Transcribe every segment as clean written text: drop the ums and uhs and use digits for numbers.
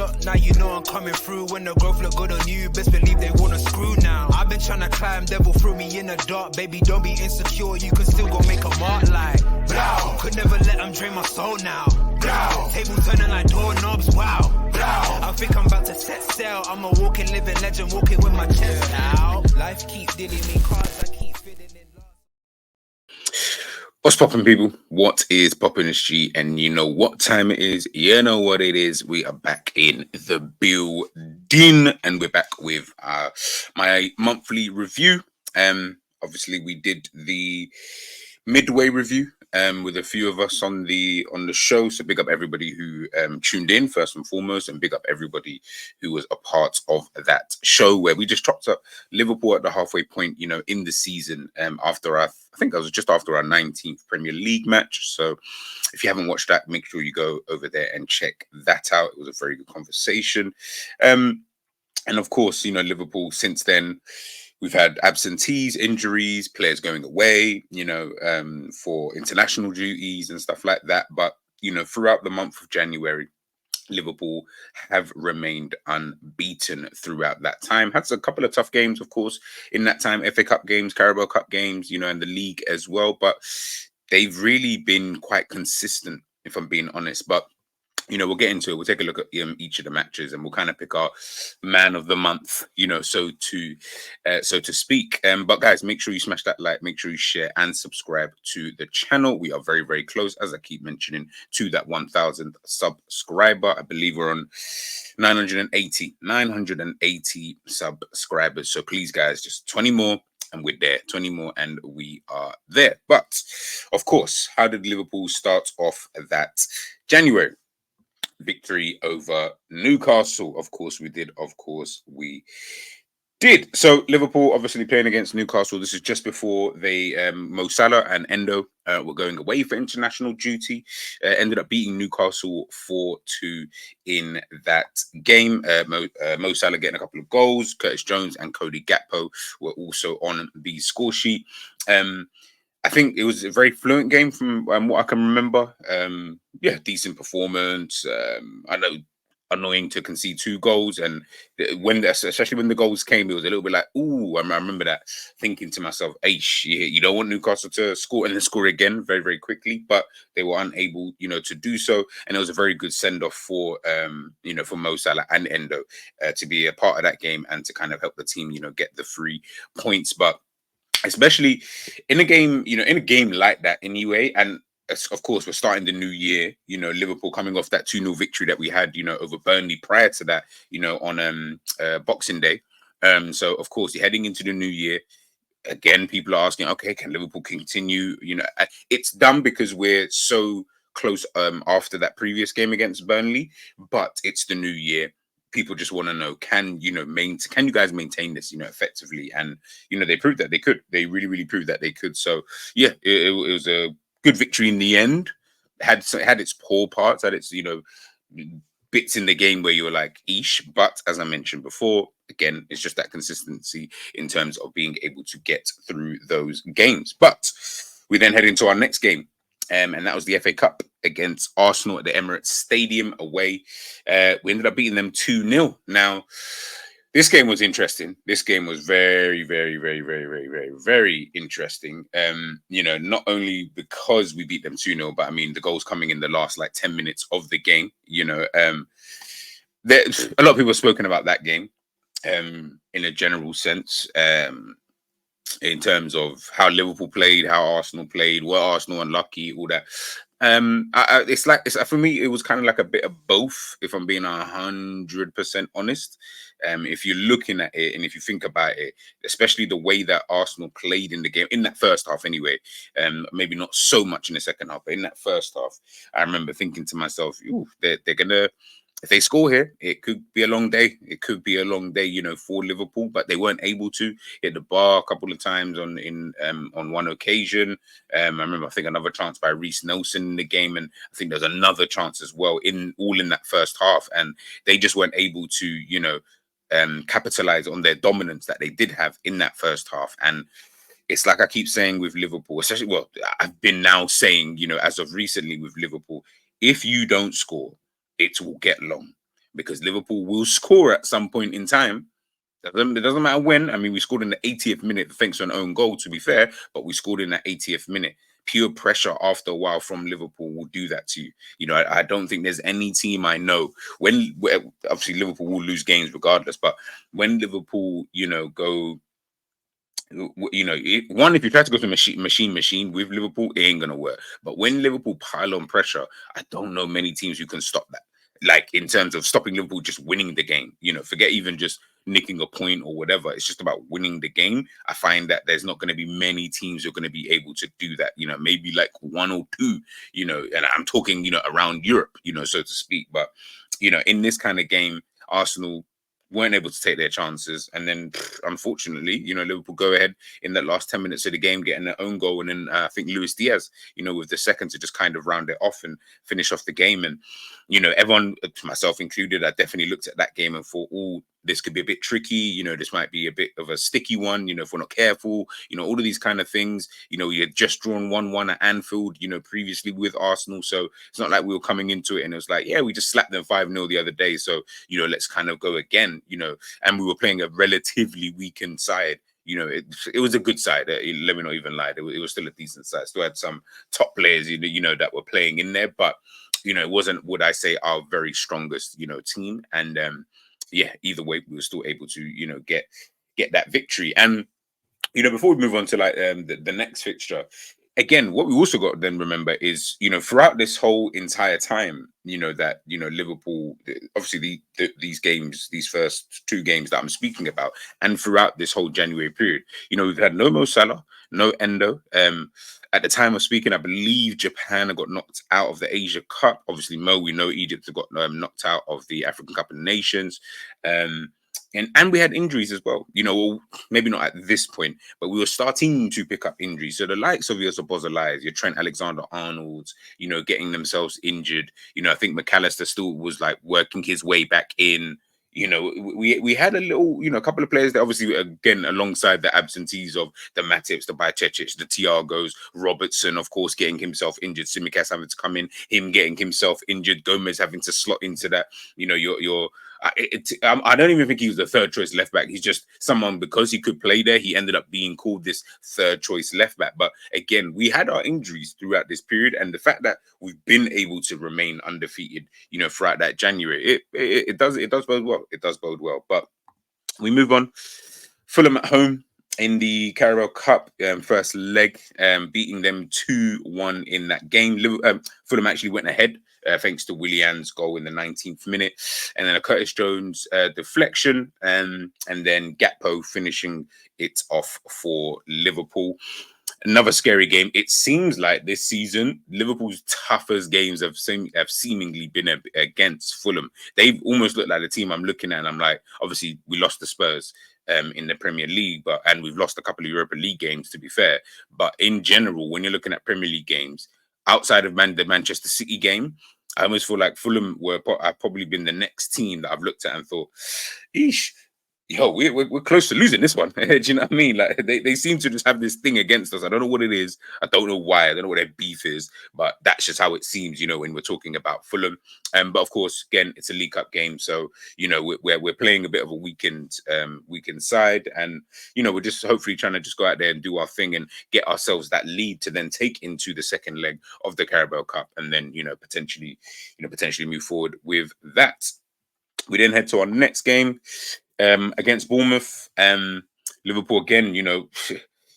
lot, now you know I'm coming through. When the growth look good on you, best believe they wanna screw now. I've been trying to climb, devil threw me in the dark. Baby, don't be insecure, you can still go make a mark like blow. Could never let them drain my soul now. Blow. Tables turning like doorknobs, wow. Blow. I think I'm about to set sail. I'm a walking, living legend, walking with my chest out. Life keep dealing me cards, I keep feeling it. What's poppin', people? What is poppin', is G? And you know what time it is. You know what it is. We are back in the building, and we're back with my monthly review. Obviously, we did the midway review with a few of us on the show. So big up everybody who tuned in first and foremost, and big up everybody who was a part of that show where we just chopped up Liverpool at the halfway point, you know, in the season after I think that was just after our 19th Premier League match. So if you haven't watched that, make sure you go over there and check that out. It was a very good conversation. And of course, you know, Liverpool since then, we've had absentees, injuries, players going away, you know, for international duties and stuff like that. But, you know, throughout the month of January, Liverpool have remained unbeaten throughout that time. Had a couple of tough games, of course, in that time. FA Cup games, Carabao Cup games, you know, and the league as well. But they've really been quite consistent, if I'm being honest. But you know, we'll get into it. We'll take a look at each of the matches, and we'll kind of pick our man of the month, you know, so to speak. But guys, make sure you smash that like, make sure you share and subscribe to the channel. We are very, very close, as I keep mentioning, to that 1,000th subscriber. I believe we're on 980 subscribers. So please, guys, just 20 more. And we're there, 20 more, and we are there. But of course, how did Liverpool start off that January? Victory over Newcastle. Of course we did. So Liverpool obviously playing against Newcastle. This is just before they Mo Salah and Endo were going away for international duty. Ended up beating Newcastle 4-2 in that game. Mo Salah getting a couple of goals. Curtis Jones and Cody Gakpo were also on the score sheet. I think it was a very fluent game from what I can remember. Yeah, decent performance. I know annoying to concede 2 goals, and especially when the goals came, it was a little bit like, ooh, I remember that, thinking to myself, Aish, you don't want Newcastle to score and then score again very, very quickly, but they were unable, you know, to do so. And it was a very good send-off for, you know, for Mo Salah and Endo to be a part of that game and to kind of help the team, you know, get the 3 points. But especially in a game, you know, in a game like that anyway. And of course, we're starting the new year, you know, Liverpool coming off that 2-0 victory that we had, you know, over Burnley prior to that, you know, on Boxing Day. So, of course, you're heading into the new year. Again, people are asking, okay, can Liverpool continue? You know, it's done because we're so close after that previous game against Burnley, but it's the new year. People just want to know, can you guys maintain this, you know, effectively? And, you know, they proved that they could. They really, really proved that they could. So, yeah, it was a good victory in the end. Had its poor parts, had its, you know, bits in the game where you were like, eesh. But as I mentioned before, again, it's just that consistency in terms of being able to get through those games. But we then head into our next game. And that was the FA Cup against Arsenal at the Emirates Stadium away. We ended up beating them 2-0. Now, this game was interesting. This game was very, very, very, very, very, very, very interesting. You know, not only because we beat them 2-0, but I mean, the goals coming in the last like 10 minutes of the game. You know, a lot of people have spoken about that game in a general sense. In terms of how Liverpool played, how Arsenal played, were Arsenal unlucky, all that. It's for me, it was kind of like a bit of both, if I'm being 100% honest. If you're looking at it and if you think about it, especially the way that Arsenal played in the game, in that first half anyway, maybe not so much in the second half, but in that first half, I remember thinking to myself, ooh, they're gonna, if they score here, it could be a long day. It could be a long day, you know, for Liverpool. But they weren't able to hit the bar a couple of times on one occasion. I remember, I think, another chance by Reece Nelson in the game, and I think there's another chance as well in that first half, and they just weren't able to, you know, capitalize on their dominance that they did have in that first half. And it's like I keep saying with Liverpool, especially, well, I've been now saying, you know, as of recently with Liverpool, if you don't score, it will get long. because Liverpool will score at some point in time. It doesn't matter when. I mean, we scored in the 80th minute thanks to an own goal, to be fair, but we scored in that 80th minute. Pure pressure after a while from Liverpool will do that to you. You know, I don't think there's any team I know obviously Liverpool will lose games regardless, but when Liverpool, go, one, if you try to go to machine with Liverpool, it ain't gonna work. But when Liverpool pile on pressure, I don't know many teams who can stop that. Like in terms of stopping Liverpool just winning the game, forget even just nicking a point or whatever. It's just about winning the game. I find that there's not going to be many teams who are going to be able to do that. Maybe like one or two. And I'm talking, around Europe, so to speak. But in this kind of game, Arsenal weren't able to take their chances, and then unfortunately, Liverpool go ahead in that last 10 minutes of the game, getting their own goal, and then I think Luis Diaz, with the second to just kind of round it off and finish off the game. And everyone, myself included, I definitely looked at that game and thought, oh, this could be a bit tricky. This might be a bit of a sticky one. If we're not careful, all of these kind of things. We had just drawn 1-1 at Anfield, previously with Arsenal, so it's not like we were coming into it and it was like, yeah, we just slapped them 5-0 the other day, so let's kind of go again. And we were playing a relatively weakened side. It was a good side. Let me not even lie. It was still a decent side. Still had some top players, that were playing in there, but it wasn't, would I say, our very strongest, team. And yeah, either way, we were still able to, get that victory. And before we move on to like the next fixture, again, what we also got to then remember is, throughout this whole entire time, that, Liverpool, obviously these games, these first two games that I'm speaking about, and throughout this whole January period, we've had no Mo Salah, no Endo. At the time of speaking, I believe Japan got knocked out of the Asia Cup. Obviously, we know Egypt got knocked out of the African Cup of Nations. And we had injuries as well, well, maybe not at this point, but we were starting to pick up injuries. So the likes of your Szoboszlai, your Trent Alexander-Arnolds, getting themselves injured. I think McAllister still was like working his way back in. We had a little, a couple of players that obviously, again, alongside the absentees of the Matips, the Bajcetic, the Thiagos, Robertson, of course, getting himself injured, Tsimikas having to come in, him getting himself injured, Gomez having to slot into that, I don't even think he was the third choice left back. He's just someone, because he could play there, he ended up being called this third choice left back. But again, we had our injuries throughout this period, and the fact that we've been able to remain undefeated, throughout that January, it does bode well. It does bode well. But we move on. Fulham at home in the Carabao Cup first leg, beating them 2-1 in that game. Fulham actually went ahead thanks to Willian's goal in the 19th minute, and then a Curtis Jones deflection, and then Gakpo finishing it off for Liverpool. Another scary game. It seems like this season, Liverpool's toughest games have seemingly been against Fulham. They've almost looked like the team I'm looking at, and I'm like, obviously, we lost the Spurs in the Premier League, and we've lost a couple of Europa League games, to be fair. But in general, when you're looking at Premier League games, outside of the Manchester City game, I almost feel like Fulham have probably been the next team that I've looked at and thought, eesh, we're close to losing this one. Do you know what I mean? Like they seem to just have this thing against us. I don't know what it is. I don't know why. I don't know what their beef is, but that's just how it seems, when we're talking about Fulham. But of course, again, it's a League Cup game, so we're playing a bit of a weakened side, and we're just hopefully trying to just go out there and do our thing and get ourselves that lead to then take into the second leg of the Carabao Cup, and then potentially move forward with that. We then head to our next game. Against Bournemouth, Liverpool again.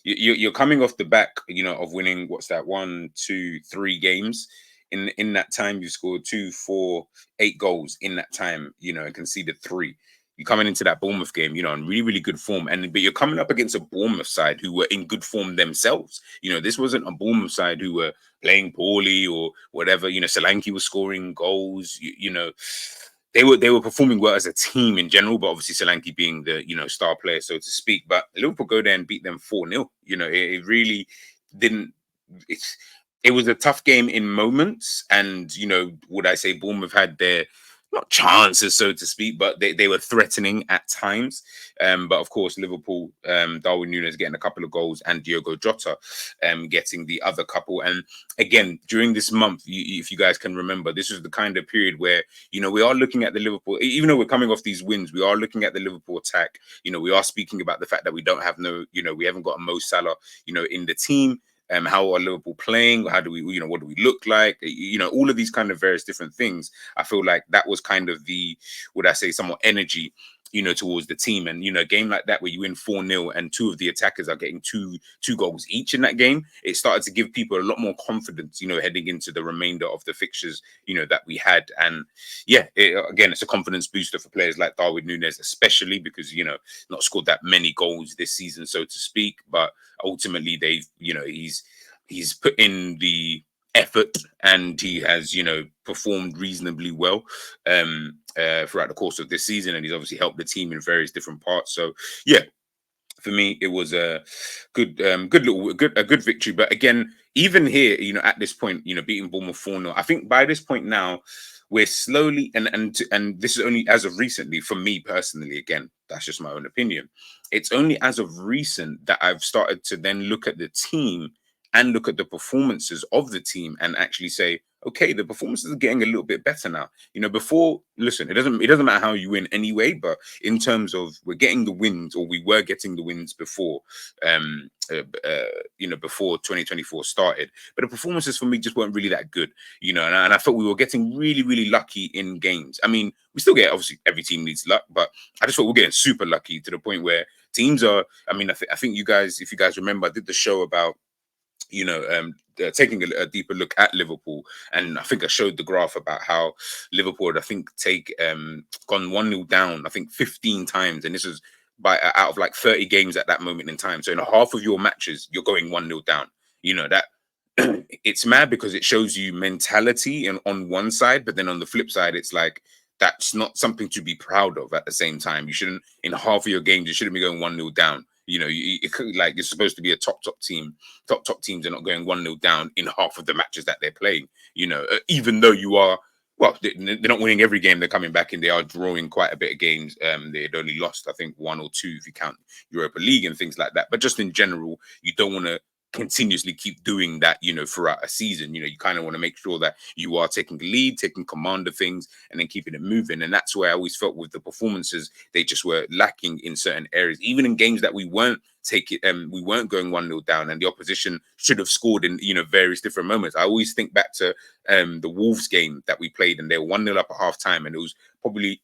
You're coming off the back, of winning 1, 2, 3 games. In that time, you scored 2, 4, 8 goals in that time. And conceded 3. You're coming into that Bournemouth game, in really, really good form, but you're coming up against a Bournemouth side who were in good form themselves. This wasn't a Bournemouth side who were playing poorly or whatever. Solanke was scoring goals. They were performing well as a team in general, but obviously Solanke being the star player, so to speak. But Liverpool go there and beat them 4-0. It really didn't. It was a tough game in moments, and would I say Bournemouth had their not chances, so to speak, but they were threatening at times. But of course, Liverpool, Darwin Núñez getting a couple of goals and Diogo Jota getting the other couple. And again, during this month, if you guys can remember, this was the kind of period where, we are looking at the Liverpool, even though we're coming off these wins, we are looking at the Liverpool attack. We are speaking about the fact that we don't have we haven't got a Mo Salah, in the team. How are Liverpool playing? How do we, what do we look like? All of these kind of various different things. I feel like that was kind of the, would I say, somewhat energy, towards the team. And, a game like that where you win 4-0 and two of the attackers are getting two goals each in that game, it started to give people a lot more confidence, heading into the remainder of the fixtures, that we had. And yeah, again, it's a confidence booster for players like Darwin Núñez, especially because, not scored that many goals this season, so to speak. But ultimately, they've, he's put in the effort and he has, performed reasonably well throughout the course of this season, and he's obviously helped the team in various different parts. So yeah, for me, it was a good victory. But again, even here, at this point, beating Bournemouth 4-0, I think by this point now, we're slowly and this is only as of recently, for me personally, again, that's just my own opinion. It's only as of recent that I've started to then look at the team and look at the performances of the team and actually say, okay, the performances are getting a little bit better now. Before, listen, it doesn't matter how you win anyway, but in terms of we're getting the wins, or we were getting the wins before, before 2024 started. But the performances for me just weren't really that good, and I thought we were getting really, really lucky in games. I mean, we still get, obviously, every team needs luck, but I just thought we're getting super lucky to the point where teams are, I mean, I think you guys, if you guys remember, I did the show about, taking a deeper look at Liverpool, and I think I showed the graph about how Liverpool had, I think, gone 1-0 down, I think 15 times, and this was out of like 30 games at that moment in time. So in half of your matches, you're going 1-0 down. That it's mad because it shows you mentality and on one side, but then on the flip side, it's like that's not something to be proud of. At the same time, you shouldn't, in half of your games, you shouldn't be going 1-0 down. Like, you're supposed to be a top team. Top teams are not going 1-0 down in half of the matches that they're playing. Even though you are, well, they're not winning every game. They're coming back and they are drawing quite a bit of games. They had only lost, I think, 1 or 2 if you count Europa League and things like that. But just in general, you don't want to continuously keep doing that, throughout a season. You kind of want to make sure that you are taking the lead, taking command of things, and then keeping it moving. And that's where I always felt with the performances, they just were lacking in certain areas. Even in games that we weren't going 1-0 down, and the opposition should have scored in, various different moments. I always think back to the Wolves game that we played, and they were 1-0 up at half time, and it was probably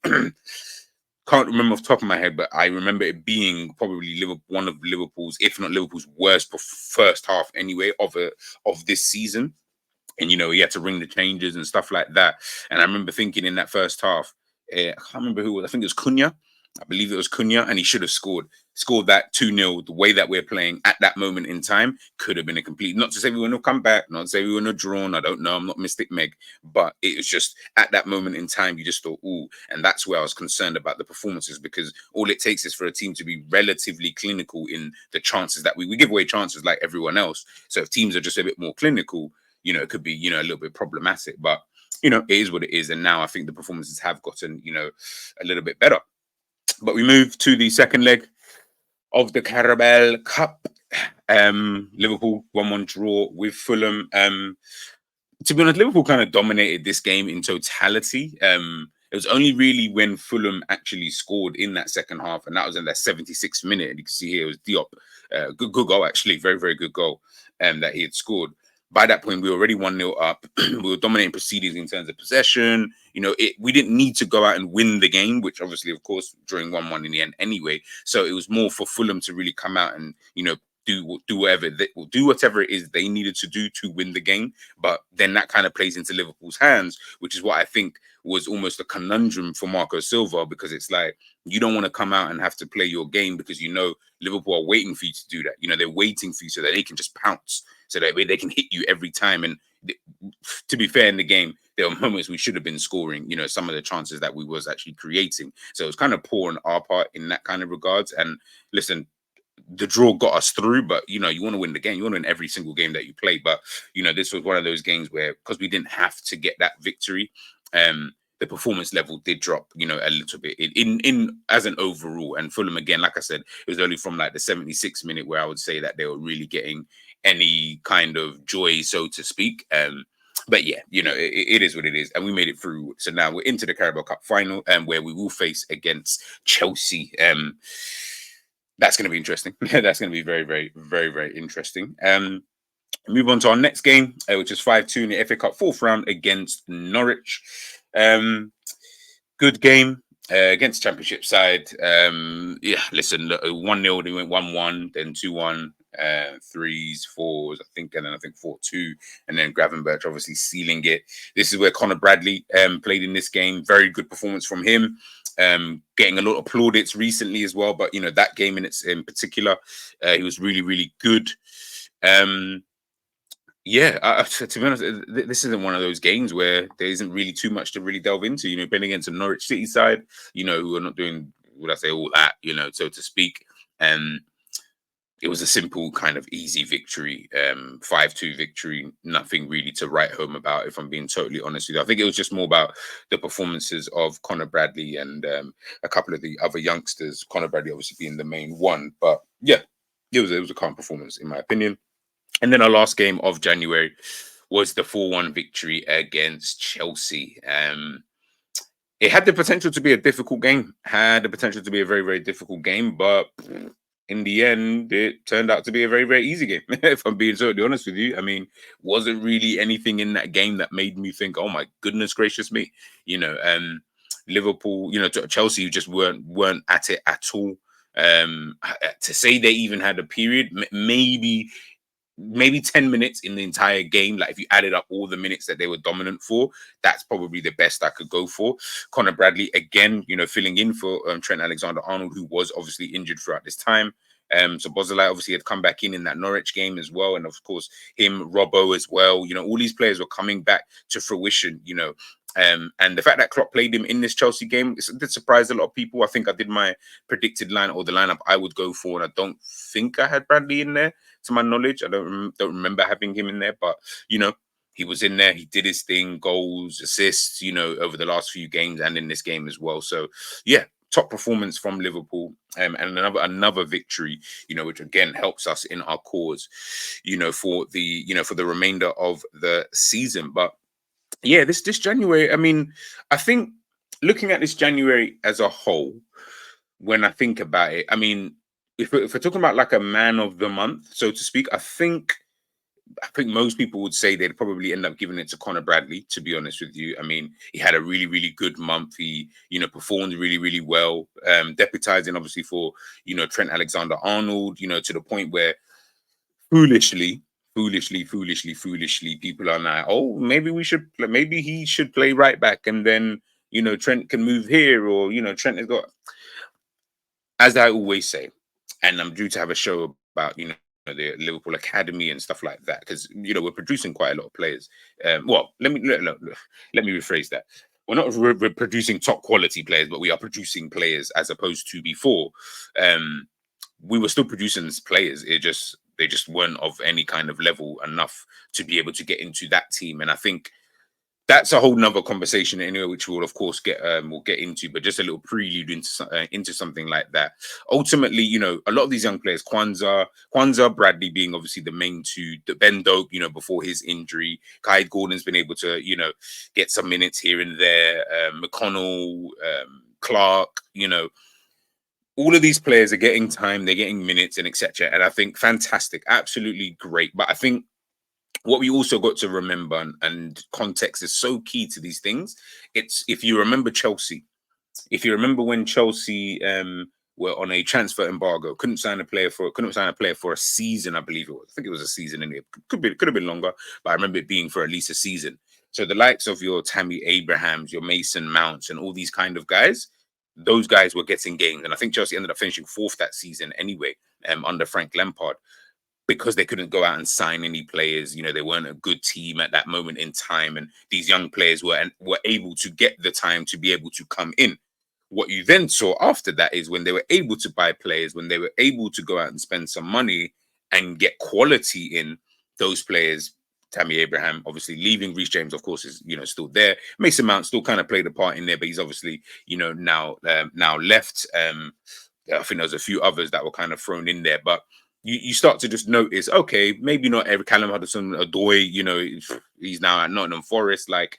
can't remember off the top of my head, but I remember it being probably one of Liverpool's, if not Liverpool's, worst first half anyway of this season. And he had to ring the changes and stuff like that. And I remember thinking in that first half, I can't remember who it was. I think it was Cunha. I believe it was Cunha, and he should have scored that 2-0. The way that we're playing at that moment in time could have been a complete, not to say we wouldn't have come back, not to say we wouldn't have drawn. I don't know. I'm not Mystic Meg, but it was just at that moment in time, you just thought, ooh, and that's where I was concerned about the performances, because all it takes is for a team to be relatively clinical in the chances that we give away chances like everyone else. So if teams are just a bit more clinical, it could be, a little bit problematic, but it is what it is. And now I think the performances have gotten, a little bit better. But we move to the second leg of the Carabao Cup. Liverpool 1-1 draw with Fulham. To be honest, Liverpool kind of dominated this game in totality. It was only really when Fulham actually scored in that second half, and that was in that 76th minute. And you can see here it was Diop. Good goal, actually. Very, very good goal that he had scored. By that point, we were already 1-0 up. We were dominating proceedings in terms of possession. We didn't need to go out and win the game, which obviously, of course, drawing 1-1 in the end anyway. So it was more for Fulham to really come out and, do whatever it is they needed to do to win the game. But then that kind of plays into Liverpool's hands, which is what I think was almost a conundrum for Marco Silva, because it's like, you don't want to come out and have to play your game because Liverpool are waiting for you to do that. They're waiting for you so that they can just pounce, so that way they can hit you every time. And to be fair, in the game, there were moments we should have been scoring, some of the chances that we was actually creating. So it was kind of poor on our part in that kind of regards. And listen, the draw got us through, but you want to win the game. You want to win every single game that you play. But this was one of those games where, because we didn't have to get that victory, the performance level did drop, a little bit in as an overall. And Fulham, again, like I said, it was only from like the 76th minute where I would say that they were really getting any kind of joy, so to speak. But yeah, it is what it is, and we made it through. So now we're into the Carabao Cup final, where we will face against Chelsea. That's going to be interesting. That's going to be very, very, very, very interesting. Move on to our next game, which is 5-2 in the FA Cup fourth round against Norwich. Good game against Championship side. Yeah, listen, 1-0, they went 1-1, then 2-1, 3s, 4s, I think, and then I think 4-2, and then Gravenberch obviously sealing it. This is where Conor Bradley played in this game. Very good performance from him. Getting a lot of plaudits recently as well, but that game in particular, he was really, really good. Yeah, to be honest, this isn't one of those games where there isn't really too much to really delve into. Playing against a Norwich City side, who are not doing, would I say, all that, so to speak. It was a simple kind of easy victory, 5-2 victory, nothing really to write home about, if I'm being totally honest with you. I think it was just more about the performances of Conor Bradley and a couple of the other youngsters, Conor Bradley obviously being the main one. But yeah, it was a calm performance, in my opinion. And then our last game of January was the 4-1 victory against Chelsea. It had the potential to be a difficult game, had the potential to be a very, very difficult game, but in the end, it turned out to be a very, very easy game, if I'm being totally honest with you. I mean, wasn't really anything in that game that made me think, oh my goodness gracious me. Liverpool, Chelsea just weren't at it at all. To say they even had a period, maybe 10 minutes in the entire game. Like if you added up all the minutes that they were dominant for, that's probably the best I could go for. Conor Bradley, again, filling in for Trent Alexander-Arnold, who was obviously injured throughout this time. So Bozolai obviously had come back in that Norwich game as well. And of course, him, Robbo as well. All these players were coming back to fruition, and the fact that Klopp played him in this Chelsea game, it did surprise a lot of people. I think I did my predicted line or the lineup I would go for, and I don't think I had Bradley in there, to my knowledge. I don't remember having him in there, but he was in there. He did his thing, goals, assists, over the last few games and in this game as well. So yeah, top performance from Liverpool, and another victory, which again helps us in our cause, for the remainder of the season. But yeah, this January, I mean, I think looking at this January as a whole, when I think about it, I mean, if we're talking about like a man of the month, so to speak, I think most people would say they'd probably end up giving it to Conor Bradley, to be honest with you. I mean, he had a really, really good month. He, performed really, really well, deputizing obviously for, Trent Alexander-Arnold, to the point where foolishly, people are now, oh, maybe he should play right back, and then Trent can move here, or Trent has got, as I always say, and I'm due to have a show about the Liverpool Academy and stuff like that, because we're producing quite a lot of players. Well, let me rephrase that. We're not producing top quality players, but we are producing players as opposed to before. We were still producing these players. They just weren't of any kind of level enough to be able to get into that team. And I think that's a whole nother conversation anyway, which we'll of course we'll get into, but just a little prelude into something like that. Ultimately, a lot of these young players, Kwanzaa, Bradley being obviously the main two, the Ben Doak, before his injury, Kai Gordon's been able to, get some minutes here and there, McConnell, Clark, all of these players are getting time, they're getting minutes and etc. And I think fantastic, absolutely great. But I think what we also got to remember, and context is so key to these things. It's, if you remember Chelsea, when Chelsea were on a transfer embargo, couldn't sign a player for a season, I believe it was. I think it was a season, and it could have been longer, but I remember it being for at least a season. So the likes of your Tammy Abrahams, your Mason Mounts, and all these kind of guys, those guys were getting games. And I think Chelsea ended up finishing fourth that season anyway, under Frank Lampard, because they couldn't go out and sign any players. They weren't a good team at that moment in time. And these young players were able to get the time to be able to come in. What you then saw after that is when they were able to buy players, when they were able to go out and spend some money and get quality in, those players Tammy Abraham, obviously leaving. Reece James, of course, is still there. Mason Mount still kind of played a part in there, but he's obviously now left. I think there's a few others that were kind of thrown in there, but you start to just notice, okay, maybe not every Callum Hudson-Odoi, he's now at Nottingham Forest. Like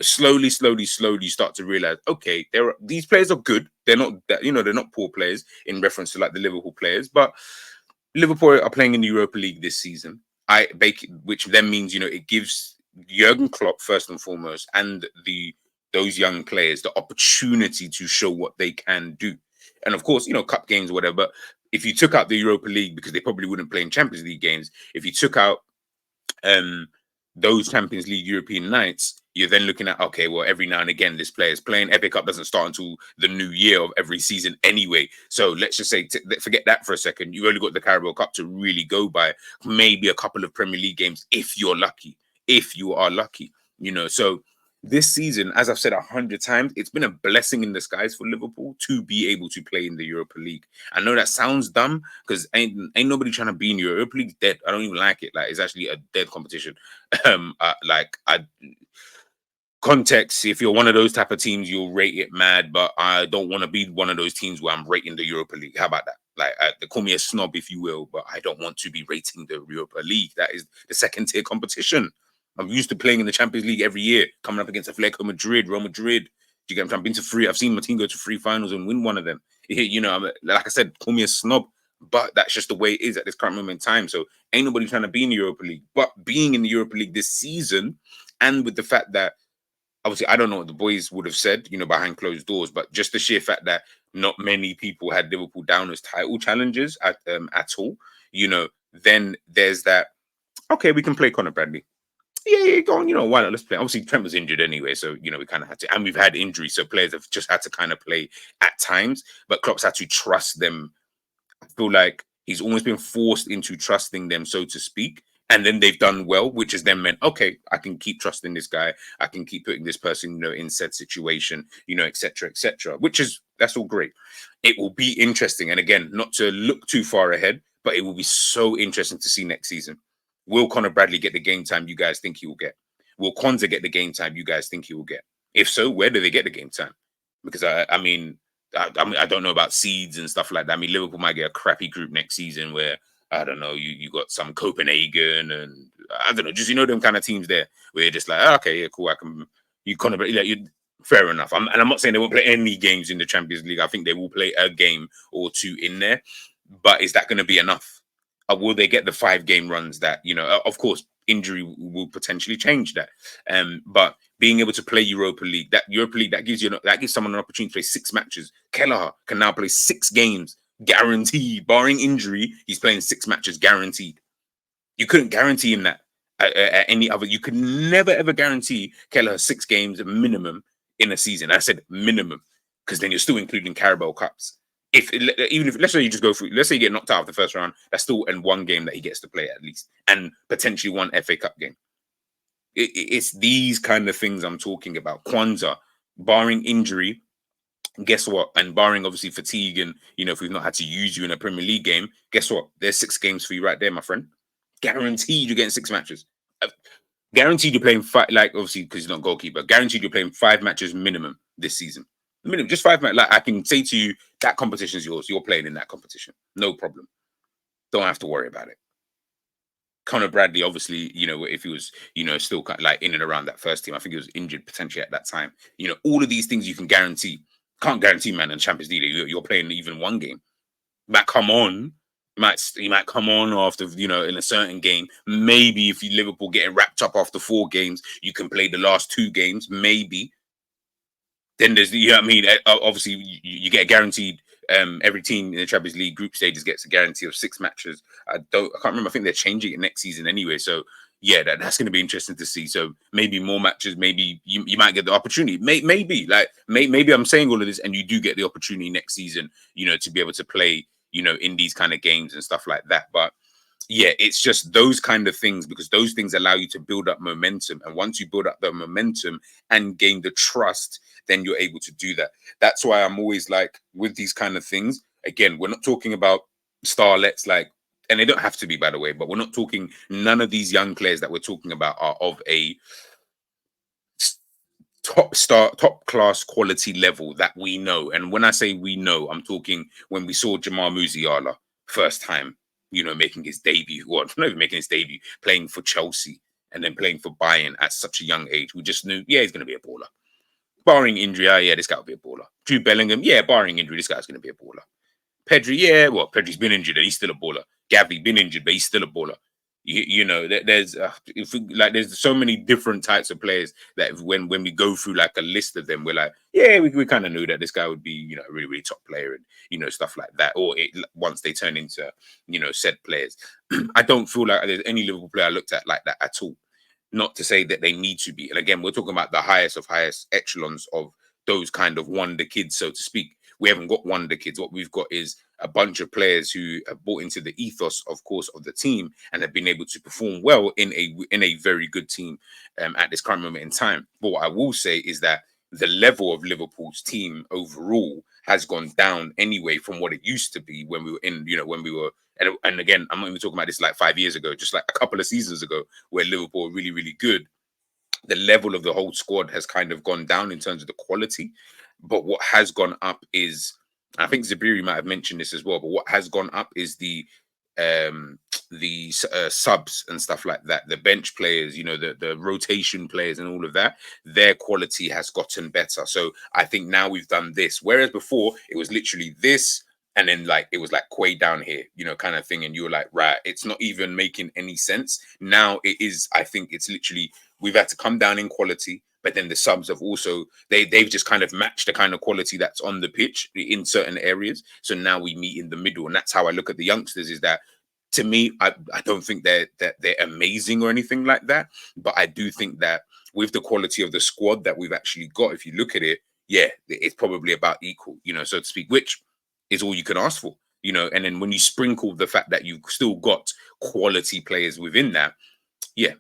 slowly start to realize, okay, these players are good. They're not they're not poor players in reference to like the Liverpool players, but Liverpool are playing in the Europa League this season. Which then means it gives Jurgen Klopp first and foremost and those young players the opportunity to show what they can do. And of course, cup games or whatever. But if you took out the Europa League, because they probably wouldn't play in Champions League games, if you took out those Champions League European nights, you're then looking at, okay, well, every now and again, this player is playing. FA Cup doesn't start until the new year of every season anyway. So let's just say, forget that for a second. You've only got the Carabao Cup to really go by, maybe a couple of Premier League games, if you're lucky, if you are lucky, So this season, as I've said 100 times, it's been a blessing in disguise for Liverpool to be able to play in the Europa League. I know that sounds dumb because ain't nobody trying to be in Europa League. Dead. I don't even like it. Like, it's actually a dead competition. Context, if you're one of those type of teams, you'll rate it mad, but I don't want to be one of those teams where I'm rating the Europa League. How about that? Like, they call me a snob, if you will, but I don't want to be rating the Europa League. That is the second tier competition. I'm used to playing in the Champions League every year, coming up against Atletico Madrid, Real Madrid. Do you get what I'm saying? I've seen my team go to 3 finals and win one of them. Like I said, call me a snob, but that's just the way it is at this current moment in time. So ain't nobody trying to be in the Europa League. But being in the Europa League this season, and with the fact that, obviously, I don't know what the boys would have said, behind closed doors, but just the sheer fact that not many people had Liverpool down as title challengers at all, then there's that, okay, we can play Conor Bradley. Yeah, go on, why not? Let's play. Obviously, Trent was injured anyway, so, we kind of had to, and we've had injuries, so players have just had to kind of play at times, but Klopp's had to trust them. I feel like he's almost been forced into trusting them, so to speak. And then they've done well, which has then meant, okay, I can keep trusting this guy. I can keep putting this person, in said situation, et cetera, that's all great. It will be interesting. And again, not to look too far ahead, but it will be so interesting to see next season. Will Conor Bradley get the game time you guys think he will get? Will Konza get the game time you guys think he will get? If so, where do they get the game time? Because I don't know about seeds and stuff like that. I mean, Liverpool might get a crappy group next season where, I don't know, you got some Copenhagen and I don't know, just them kind of teams there where you're just like, oh, okay, yeah, cool. Fair enough. I'm not saying they won't play any games in the Champions League. I think they will play a game or two in there, but is that going to be enough? Will they get the 5-game runs that Of course, injury will potentially change that. But being able to play Europa League that gives someone an opportunity to play 6 matches. Kelleher can now play 6 games. Guaranteed, barring injury, he's playing 6 matches guaranteed. You couldn't guarantee him that at any other. You could never ever guarantee Kelleher 6 games minimum in a season. I said minimum because then you're still including Carabao Cups. Even if let's say you just go through, let's say you get knocked out of the first round, that's still in 1 game that he gets to play at least, and potentially 1 FA Cup game. It's these kind of things I'm talking about. Kwanzaa, barring injury. Guess what? And barring obviously fatigue and if we've not had to use you in a Premier League game, guess what? There's 6 games for you right there, my friend. Guaranteed you're getting 6 matches. Guaranteed you're playing 5, like obviously because you're not goalkeeper. Guaranteed you're playing 5 matches minimum this season. Minimum, just 5 matches. Like I can say to you, that competition is yours. You're playing in that competition, no problem. Don't have to worry about it. Conor Bradley, obviously, if he was, still kind of like in and around that first team, I think he was injured potentially at that time. All of these things you can guarantee. Can't guarantee, man, in Champions League, you're playing even 1 game. Might come on. He might come on after, in a certain game. Maybe if Liverpool getting wrapped up after 4 games, you can play the last 2 games. Maybe. Then there's, obviously you get guaranteed. Every team in the Champions League group stages gets a guarantee of 6 matches. I can't remember. I think they're changing it next season anyway. So yeah, that's going to be interesting to see. So maybe more matches. Maybe you might get the opportunity. Maybe I'm saying all of this, and you do get the opportunity next season. To be able to play. In these kind of games and stuff like that. But yeah, it's just those kind of things because those things allow you to build up momentum. And once you build up the momentum and gain the trust, then you're able to do that. That's why I'm always like with these kind of things. Again, we're not talking about starlets like and they don't have to be, by the way, but we're not talking, none of these young players that we're talking about are of a top class quality level that we know. And when I say we know, I'm talking when we saw Jamal Musiala first time, making his debut, or not even making his debut, playing for Chelsea and then playing for Bayern at such a young age. We just knew, yeah, he's going to be a baller. Barring injury, yeah, this guy will be a baller. Jude Bellingham, yeah, barring injury, this guy's going to be a baller. Pedri, yeah, well, Pedri's been injured and he's still a baller. Gavi been injured, but he's still a baller. There's there's so many different types of players that when we go through like a list of them, we're like, yeah, we kind of knew that this guy would be, a really, really top player and, stuff like that. Or once they turn into, said players. I don't feel like there's any Liverpool player I looked at like that at all. Not to say that they need to be. And again, we're talking about the highest of highest echelons of those kind of wonder kids, so to speak. We haven't got wonder kids. What we've got is a bunch of players who have bought into the ethos, of course, of the team and have been able to perform well in a very good team at this current moment in time. But what I will say is that the level of Liverpool's team overall has gone down anyway from what it used to be when we were in, and again, I'm not even talking about this like 5 years ago, just like a couple of seasons ago, where Liverpool were really, really good. The level of the whole squad has kind of gone down in terms of the quality. But what has gone up is, I think Zabiri might have mentioned this as well, but what has gone up is the subs and stuff like that, the bench players, the rotation players and all of that, their quality has gotten better. So I think now we've done this, whereas before it was literally this, and then like it was like Quay down here, kind of thing, and you were like, right, it's not even making any sense. Now it is. I think it's literally, we've had to come down in quality, but then the subs have also, they've just kind of matched the kind of quality that's on the pitch in certain areas. So now we meet in the middle, and that's how I look at the youngsters. Is that, to me, I don't think they're amazing or anything like that, but I do think that with the quality of the squad that we've actually got, if you look at it, yeah, it's probably about equal, so to speak, which is all you can ask for, and then when you sprinkle the fact that you've still got quality players within that, yeah.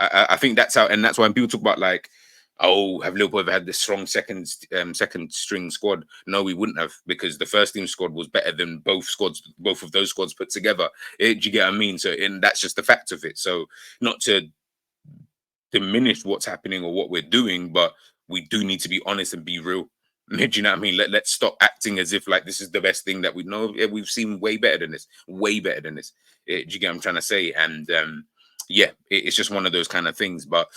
I think that's how, and that's why when people talk about like, oh, have Liverpool ever had this strong second string squad? No, we wouldn't have, because the first team squad was better than both of those squads put together. Do you get what I mean? So, and that's just the fact of it. So, not to diminish what's happening or what we're doing, but we do need to be honest and be real. Do you know what I mean? Let's stop acting as if like this is the best thing that we know. Yeah, we've seen way better than this. Way better than this. Do you get what I'm trying to say? And it's just one of those kind of things. But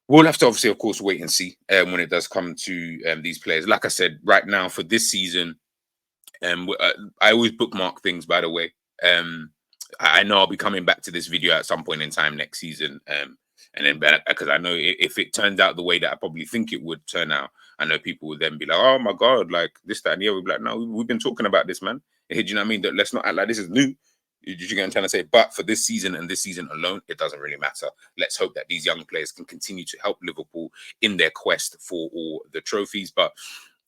we'll have to obviously, of course, wait and see when it does come to these players. Like I said, right now for this season, I always bookmark things, by the way. I know I'll be coming back to this video at some point in time next season. And then because I know if it turns out the way that I probably think it would turn out, I know people would then be like, oh my God, like this, that, and the other. We'll be like, no, we've been talking about this, man. Do you know what I mean? Let's not act like this is new. You get what I'm trying to say? But for this season and this season alone, it doesn't really matter. Let's hope that these young players can continue to help Liverpool in their quest for all the trophies. But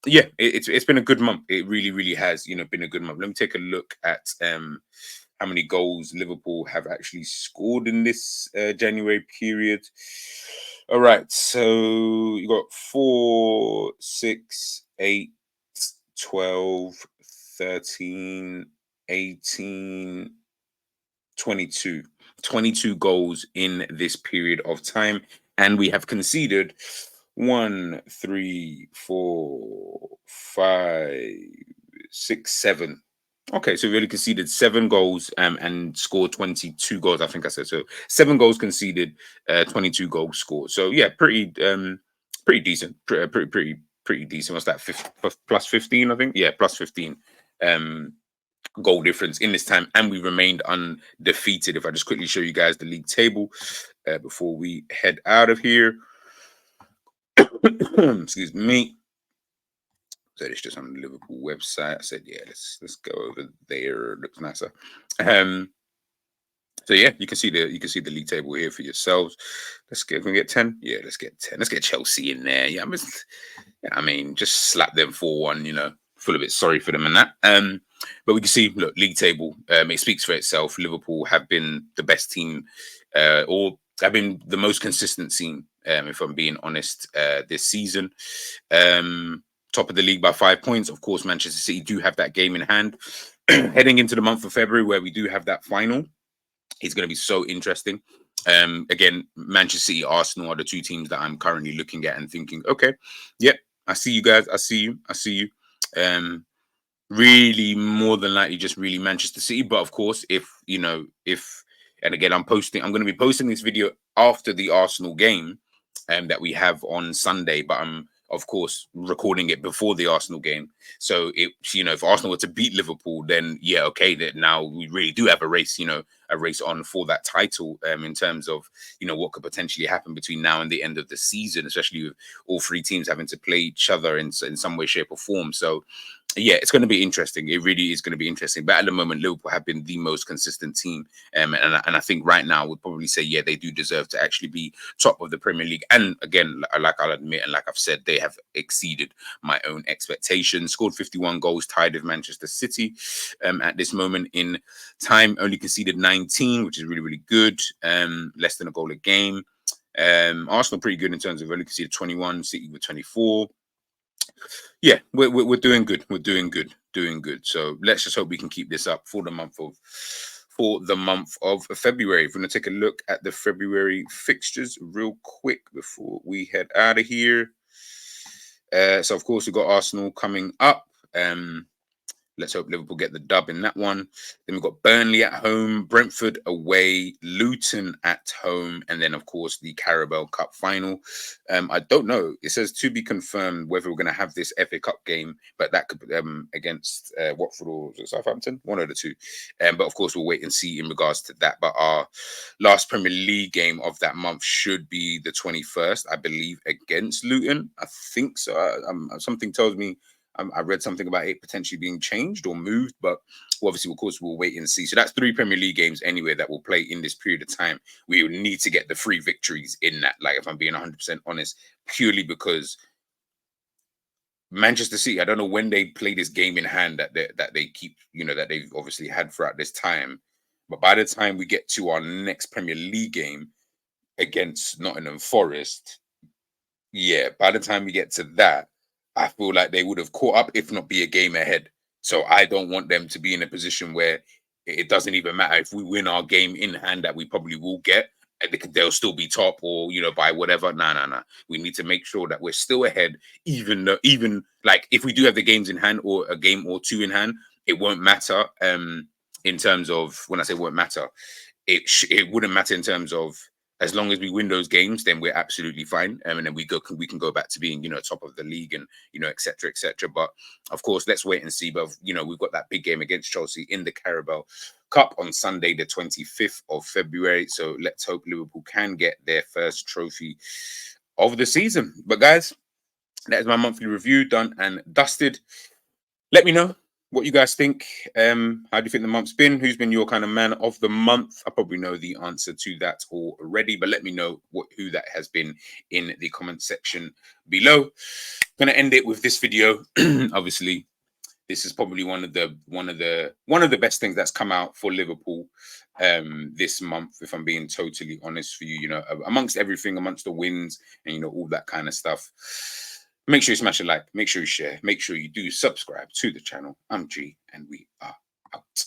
yeah, it's been a good month. It really, really has, been a good month. Let me take a look at how many goals Liverpool have actually scored in this January period. All right, so you got 4, 6, 8, 12, 13, 18, 22 goals in this period of time, and we have conceded 1, 3, 4, 5, 6, 7. Okay, so we only conceded 7 goals and scored 22 goals. I think I said so. 7 goals conceded, 22 goals scored. So yeah, pretty decent. Pretty decent. What's that? Plus 15, I think. Yeah, plus 15. Goal difference in this time, and we remained undefeated. If I just quickly show you guys the league table before we head out of here. Excuse me. So it's just on the Liverpool website. I said, yeah, let's go over there. It looks nicer. So yeah, you can see the league table here for yourselves. Can we get 10? Yeah, let's get 10. Let's get Chelsea in there. Yeah, I mean, just slap them 4-1. Feel a bit sorry for them and that. But we can see, look, league table. It speaks for itself. Liverpool have been the best team, or have been the most consistent team, if I'm being honest, this season. Top of the league by 5 points. Of course, Manchester City do have that game in hand. heading into the month of February, where we do have that final, it's going to be so interesting. Again, Manchester City, Arsenal are the two teams that I'm currently looking at and thinking, okay, yep, I see you guys, I see you. Really, more than likely, just really Manchester City. But of course, if and again, I'm going to be posting this video after the Arsenal game, that we have on Sunday. But I'm of course recording it before the Arsenal game. So if Arsenal were to beat Liverpool, then yeah, okay, that now we really do have a race, a race on for that title. In terms of what could potentially happen between now and the end of the season, especially with all three teams having to play each other in some way, shape, or form. So yeah, it's going to be interesting. It really is going to be interesting. But at the moment, Liverpool have been the most consistent team. And I think right now, we'd probably say, yeah, they do deserve to actually be top of the Premier League. And again, like I'll admit, and like I've said, they have exceeded my own expectations. Scored 51 goals, tied with Manchester City at this moment in time. Only conceded 19, which is really, really good. Less than a goal a game. Arsenal pretty good in terms of only conceded 21, City with 24. Yeah, we're doing good. We're doing good. So let's just hope we can keep this up for the month of February. If we're gonna take a look at the February fixtures real quick before we head out of here. So of course we've got Arsenal coming up. Let's hope Liverpool get the dub in that one. Then we've got Burnley at home, Brentford away, Luton at home, and then, of course, the Carabao Cup final. I don't know. It says to be confirmed whether we're going to have this FA Cup game, but that could against Watford or Southampton, one of the two. But, of course, we'll wait and see in regards to that. But our last Premier League game of that month should be the 21st, I believe, against Luton. I think so. Something tells me I read something about it potentially being changed or moved, but obviously, of course, we'll wait and see. So that's 3 Premier League games anyway that will play in this period of time. We will need to get the 3 victories in that, like if I'm being 100% honest, purely because Manchester City, I don't know when they play this game in hand that they keep, that they've obviously had throughout this time. But by the time we get to our next Premier League game against Nottingham Forest, yeah, by the time we get to that, I feel like they would have caught up, if not be a game ahead. So I don't want them to be in a position where it doesn't even matter if we win our game in hand that we probably will get, and they'll still be top or by whatever. Nah. We need to make sure that we're still ahead, even like if we do have the games in hand or a game or two in hand, it won't matter. In terms of when I say won't matter, it wouldn't matter in terms of as long as we win those games, then we're absolutely fine. And then we can go back to being, top of the league and, et cetera, et cetera. But of course, let's wait and see. But, we've got that big game against Chelsea in the Carabao Cup on Sunday, the 25th of February. So let's hope Liverpool can get their first trophy of the season. But guys, that is my monthly review done and dusted. Let me know what you guys think. How do you think the month's been? Who's been your kind of man of the month? I probably know the answer to that already, but let me know who that has been in the comment section below. Gonna end it with this video. Obviously, this is probably one of the best things that's come out for Liverpool this month, if I'm being totally honest for you. Amongst everything, amongst the wins and all that kind of stuff. Make sure you smash a like, make sure you share, make sure you do subscribe to the channel. I'm G, and we are out.